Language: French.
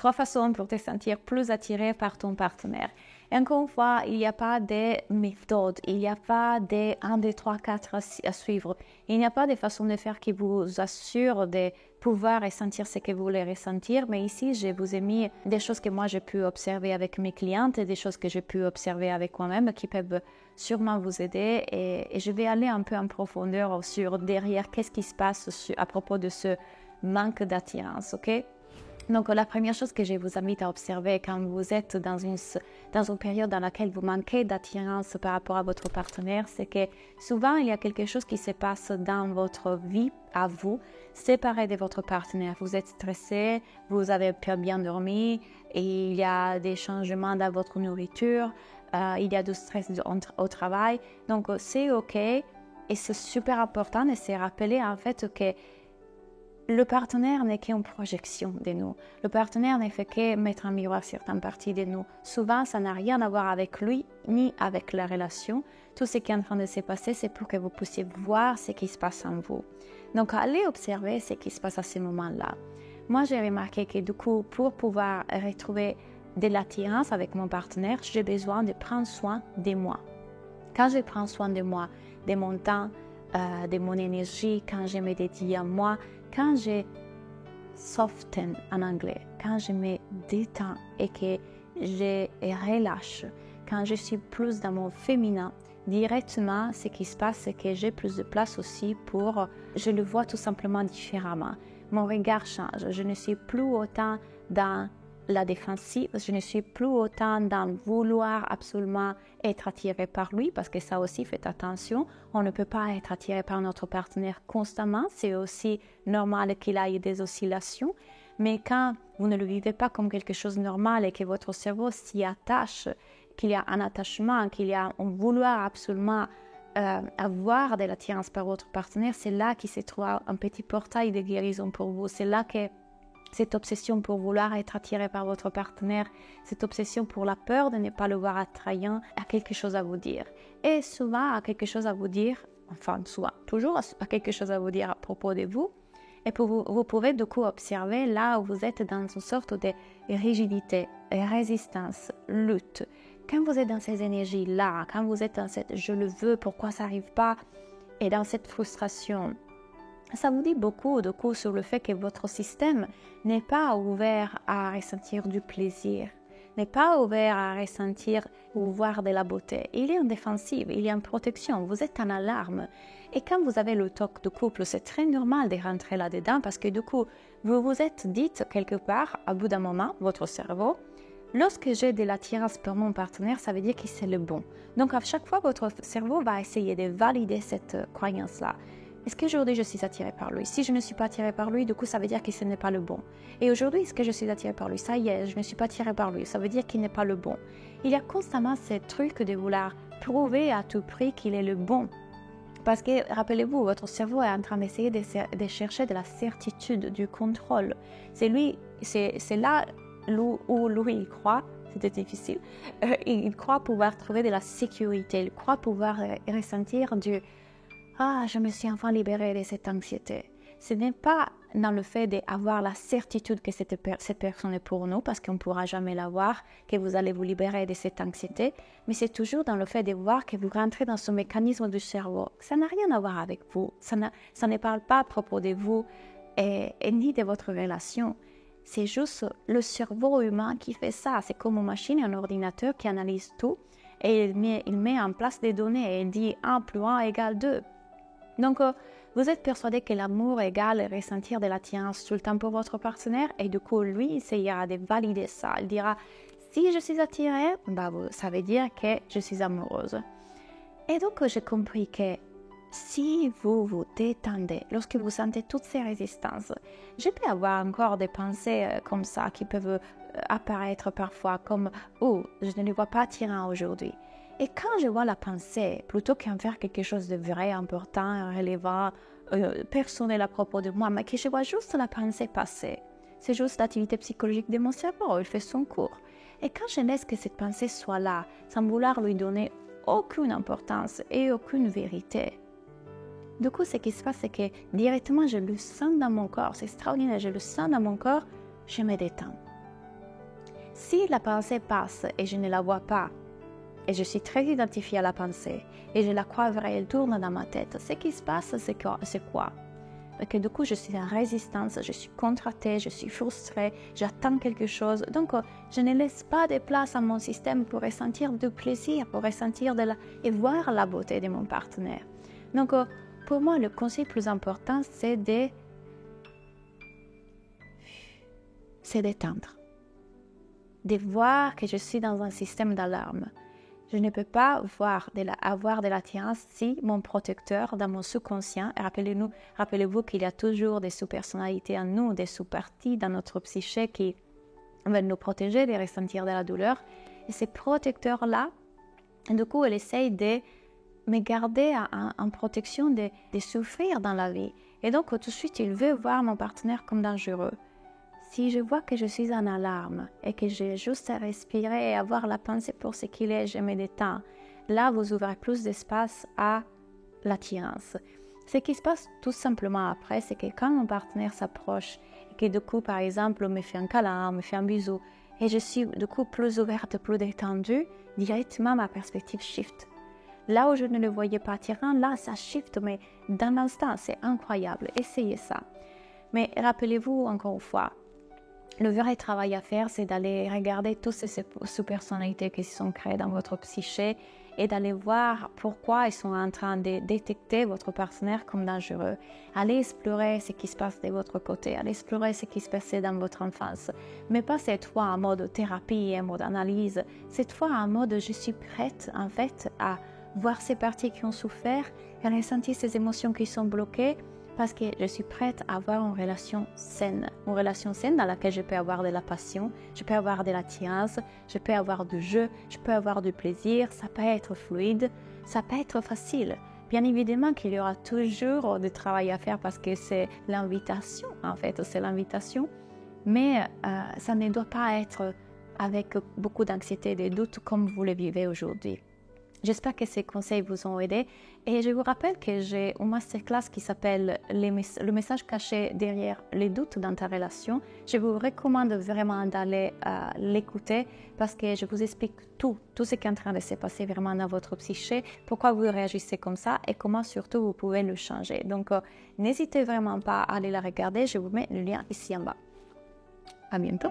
3 façons pour te sentir plus attiré par ton partenaire. Et encore une fois, il n'y a pas de méthode, il n'y a pas de 1, 2, 3, 4 à suivre. Il n'y a pas de façon de faire qui vous assure de pouvoir ressentir ce que vous voulez ressentir. Mais ici, je vous ai mis des choses que moi j'ai pu observer avec mes clientes et des choses que j'ai pu observer avec moi-même qui peuvent sûrement vous aider. Et je vais aller un peu en profondeur sur derrière qu'est-ce qui se passe à propos de ce manque d'attirance, ok? Donc, la première chose que je vous invite à observer quand vous êtes dans une période dans laquelle vous manquez d'attirance par rapport à votre partenaire, c'est que souvent, il y a quelque chose qui se passe dans votre vie à vous, séparé de votre partenaire. Vous êtes stressé, vous avez pas bien dormi, et il y a des changements dans votre nourriture, il y a du stress au travail. Donc, c'est OK et c'est super important de se rappeler en fait que le partenaire n'est qu'une projection de nous. Le partenaire ne fait que mettre en miroir certaines parties de nous. Souvent, ça n'a rien à voir avec lui ni avec la relation. Tout ce qui est en train de se passer, c'est pour que vous puissiez voir ce qui se passe en vous. Donc, allez observer ce qui se passe à ce moment-là. Moi, j'ai remarqué que du coup, pour pouvoir retrouver de l'attirance avec mon partenaire, j'ai besoin de prendre soin de moi. Quand je prends soin de moi, de mon temps, de mon énergie, quand je me dédie à moi, quand je soften en anglais, quand je me détends et que je relâche, quand je suis plus dans mon féminin, directement, ce qui se passe, c'est que j'ai plus de place aussi je le vois tout simplement différemment. Mon regard change, je ne suis plus autant dans la défensive, je ne suis plus autant dans vouloir absolument être attiré par lui, parce que ça aussi, faites attention, on ne peut pas être attiré par notre partenaire constamment, c'est aussi normal qu'il y ait des oscillations, mais quand vous ne le vivez pas comme quelque chose de normal et que votre cerveau s'y attache, qu'il y a un attachement, qu'il y a un vouloir absolument avoir de l'attirance par votre partenaire, c'est là qu'il se trouve un petit portail de guérison pour vous, c'est là que cette obsession pour vouloir être attiré par votre partenaire, cette obsession pour la peur de ne pas le voir attrayant, a quelque chose à vous dire. Et souvent a quelque chose à vous dire, enfin souvent, toujours a quelque chose à vous dire à propos de vous. Et vous pouvez du coup observer là où vous êtes dans une sorte de rigidité, résistance, lutte. Quand vous êtes dans ces énergies-là, quand vous êtes dans cette « je le veux, pourquoi ça n'arrive pas ?» et dans cette frustration, ça vous dit beaucoup de coup sur le fait que votre système n'est pas ouvert à ressentir du plaisir, n'est pas ouvert à ressentir ou voir de la beauté. Il est en défensive, il est en protection, vous êtes en alarme. Et quand vous avez le toc de couple, c'est très normal de rentrer là-dedans parce que du coup, vous vous êtes dit quelque part, à bout d'un moment, votre cerveau, lorsque j'ai de l'attirance pour mon partenaire, ça veut dire que c'est le bon. Donc à chaque fois, votre cerveau va essayer de valider cette croyance-là. Est-ce qu'aujourd'hui je suis attirée par lui? Si je ne suis pas attirée par lui, du coup ça veut dire que ce n'est pas le bon. Et aujourd'hui, est-ce que je suis attirée par lui? Ça y est, je ne suis pas attirée par lui. Ça veut dire qu'il n'est pas le bon. Il y a constamment ce truc de vouloir prouver à tout prix qu'il est le bon. Parce que, rappelez-vous, votre cerveau est en train d'essayer de chercher de la certitude, du contrôle. C'est là où lui il croit, c'était difficile, il croit pouvoir trouver de la sécurité, il croit pouvoir ressentir du « Ah, je me suis enfin libérée de cette anxiété ». Ce n'est pas dans le fait d'avoir la certitude que cette personne est pour nous, parce qu'on ne pourra jamais l'avoir, que vous allez vous libérer de cette anxiété, mais c'est toujours dans le fait de voir que vous rentrez dans ce mécanisme du cerveau. Ça n'a rien à voir avec vous, ça ne parle pas à propos de vous et ni de votre relation. C'est juste le cerveau humain qui fait ça. C'est comme une machine et un ordinateur qui analyse tout et il met en place des données et il dit 1 + 1 = 2. Donc, vous êtes persuadé que l'amour égale ressentir de l'attirance tout le temps pour votre partenaire et du coup, lui, il essayera de valider ça. Il dira, si je suis attirée, ça veut dire que je suis amoureuse. Et donc, j'ai compris que si vous vous détendez, lorsque vous sentez toutes ces résistances, je peux avoir encore des pensées comme ça qui peuvent apparaître parfois comme « Oh, je ne le vois pas attirant aujourd'hui ». Et quand je vois la pensée, plutôt qu'en faire quelque chose de vrai, important, relevant, personnel à propos de moi, mais que je vois juste la pensée passer, c'est juste l'activité psychologique de mon cerveau, il fait son cours. Et quand je laisse que cette pensée soit là, sans vouloir lui donner aucune importance et aucune vérité, du coup, ce qui se passe, c'est que directement, je le sens dans mon corps, c'est extraordinaire, je le sens dans mon corps, je me détends. Si la pensée passe et je ne la vois pas, et je suis très identifiée à la pensée, et je la crois vraie, elle tourne dans ma tête, ce qui se passe, c'est quoi? Parce que du coup, je suis en résistance, je suis contractée, je suis frustrée, j'attends quelque chose. Donc, je ne laisse pas de place à mon système pour ressentir du plaisir, pour ressentir et voir la beauté de mon partenaire. Donc, pour moi, le conseil plus important, c'est d'éteindre, de voir que je suis dans un système d'alarme. Je ne peux pas avoir de l'attirance si mon protecteur dans mon subconscient, rappelez-vous qu'il y a toujours des sous-personnalités en nous, des sous-parties dans notre psyché qui veulent nous protéger de ressentir de la douleur. Et ces protecteurs-là, du coup, ils essayent de me garder en protection de souffrir dans la vie. Et donc, tout de suite, ils veulent voir mon partenaire comme dangereux. Si je vois que je suis en alarme et que j'ai juste à respirer et avoir la pensée pour ce qu'il est, je me détends, là, vous ouvrez plus d'espace à l'attirance. Ce qui se passe tout simplement après, c'est que quand mon partenaire s'approche et que du coup, par exemple, on me fait un câlin, on me fait un bisou, et je suis du coup plus ouverte, plus détendue, directement ma perspective shift. Là où je ne le voyais pas attirant, là, ça shift, mais dans l'instant, c'est incroyable. Essayez ça. Mais rappelez-vous encore une fois, le vrai travail à faire, c'est d'aller regarder toutes ces sous-personnalités qui se sont créées dans votre psyché et d'aller voir pourquoi ils sont en train de détecter votre partenaire comme dangereux. Allez explorer ce qui se passe de votre côté, allez explorer ce qui se passait dans votre enfance. Mais pas cette fois en mode thérapie et en mode analyse, cette fois en mode je suis prête en fait à voir ces parties qui ont souffert et à ressentir ces émotions qui sont bloquées, parce que je suis prête à avoir une relation saine dans laquelle je peux avoir de la passion, je peux avoir de l'attirance, je peux avoir du jeu, je peux avoir du plaisir, ça peut être fluide, ça peut être facile. Bien évidemment qu'il y aura toujours du travail à faire parce que c'est l'invitation, en fait, c'est l'invitation, mais ça ne doit pas être avec beaucoup d'anxiété et de doutes comme vous le vivez aujourd'hui. J'espère que ces conseils vous ont aidé et je vous rappelle que j'ai une masterclass qui s'appelle le message caché derrière les doutes dans ta relation. Je vous recommande vraiment d'aller l'écouter parce que je vous explique tout ce qui est en train de se passer vraiment dans votre psyché, pourquoi vous réagissez comme ça et comment surtout vous pouvez le changer. Donc n'hésitez vraiment pas à aller la regarder, je vous mets le lien ici en bas. À bientôt.